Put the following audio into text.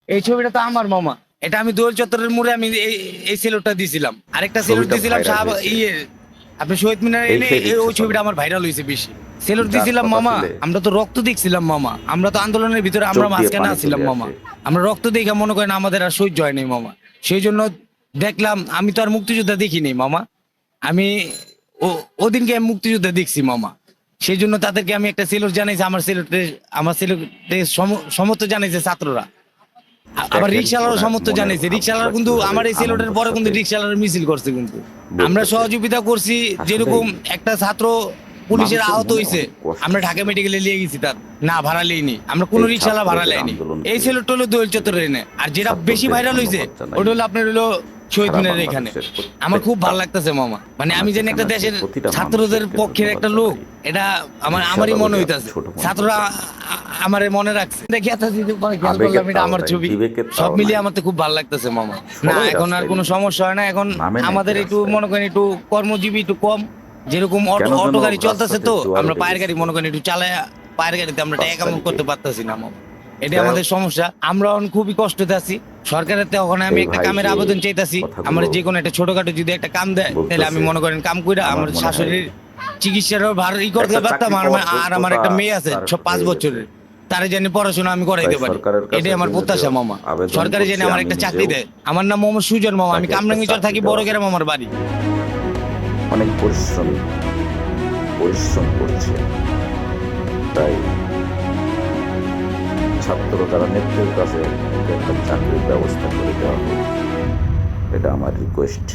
এই ছবিটা তো আমার মামা, এটা আমি দোয়েল চত্বরের মোড়ে আমি এই সেলুটটা দিছিলাম, আরেকটা সেলুট ছবিটা দিছিলাম ভাইরাল হয়েছে, ইয়ে আপনি শহীদ মিনারে এই এনে সেই রিক্সা ওই ছবিটা চালক আমার ভাইরাল হয়েছে বেশি। সেলুট যার দিছিলাম কথা মামা, শুনে আমরা তো রক্ত দেখছিলাম মামা, আমরা তো আন্দোলনের ভিতরে আমরা চোখ দিয়ে মাঝখানে পানি আসছিলাম চলে মামা, আসে। আমরা রক্ত দেখে মনে করেন আমাদের আর সহ্য হয় নাই মামা। সেই জন্য দেখলাম, আমি তো আর মুক্তিযোদ্ধা দেখিনি মামা, আমি ওদিনকে আমি মুক্তিযোদ্ধা দেখছি মামা। সেই জন্য তাদেরকে আমি একটা সেলুট জানাইছি, আমার সেলুটে সমর্থন জানাইছে ছাত্ররা, আবার দেখেন রিক্সাওয়ালারও ওনার সমর্থন মনের জানাইছে, রিক্সাওয়ালার ভাবগুলা কিন্তু কিভাবে আমার এই সেলুটের আনন্দের পরে কিন্তু সাথে রিক্সাওয়ালার মিছিল করছে কিন্তু আমরা বলতেছে। সহযোগিতা করছি। আসলেই যেরকম একটা ছাত্র পুলিশের মানুষের আহত মনে হয়েছে, অনেক কষ্ট আমরা ঢাকা ছিল মেডিকেলে নিয়ে গেছি, তার না ভাড়া লিইনি, আমরা কোনো এই রিক্সাওয়ালা ভাড়া ছাত্রদের লাইনি। এই আন্দোলনকে। সেলুট হলো দোয়েল চত্বরের এনে, আর যেটা বেশি ছাত্রদের ভাইরাল হয়েছে ধন্যবাদ জানাই। ওটা হলো আপনার হলো শহীদ সারা মিনারের এখানে। বাংলাদেশের আমার খুব প্রত্যেকটা ভালো লাগতেছে মামা, মানে আমি জানি একটা আনাচে-কানাচে দেশের প্রতিটা ছাত্রদের মানুষকে পক্ষের ধন্যবাদ একটা লোক, জানাই। এটা আমারই রিক্সাওয়ালা মনে বলি হইতাছে। ছোট মনে ছাত্ররা করবেন না। আমারে মনে রাখছে, দেখি এত খেয়াল আবেগের করলাম এটা তাও আমার নাই, ছবি। বিবেকের সব তাও মিলিয়ে নাই। আমার তো খুব ভালো লাগতেছে মামা। না সবাই এখন আর রাস্তায় কোনো নেমে, সমস্যা হয় না, এখন নামে নাই আমাদের একটু রাস্তায়। মনে করেন একটু কর্মজীবী একটু কম, যেরকম অটো কেন যেন অটো গাড়ি চলতেছে, রাস্তাতে তো জোয়ার আমরা উঠে পায়ের গাড়ি গেছিল মনে করেন একটু চালায়, পায়ের গাড়িতে আমরা ৫ টাকা তারিখে। করতে পারতেছি না মামা, এটা যাই হোক, আমাদের সমস্যা। আমরা এখন খুবই কষ্টতে আছি। সরকারের তো ওখানে আমি এই একটা ভাই কামের যে আবেদন চাইতাছি, আমার কথাগুলো যে কোনো একটা ছোটখাটো যদি একটা কাম দেয় তাহলে আমি বলতেছে, মনে করেন কাম কইরা আমার আমার মনে হয় শাশুড়ির চিকিৎসারও ভার করতে একটা পারতাম, চাকরি পাওয়ার আর আমার যোগ্যতা একটা মেয়ে আছে তার সব 5 হয়ে গেছে। বছরের, তারে জানি পড়াশোনা আমি তাই করাইতে পারি, সরকারের কাছে এটাই আমার যে প্রত্যাশা মামা। আবেদন সরকারি জানি করছি আমার আমি একটা চাকরি নিজেও, দেয়। আমার নাম মোহাম্মদ সুজন মামা, আমি তাকে একটা কামরাঙ্গীচর চাকরি থাকি, বড় দেওয়া গ্রাম আমার বাড়ি। অনেক পরিশ্রম করছে। তাই ছাত্র যারা নেত্রীর কাছে একটা চাকরির ব্যবস্থা করে দেওয়া হোক, এটা আমার রিকোয়েস্ট।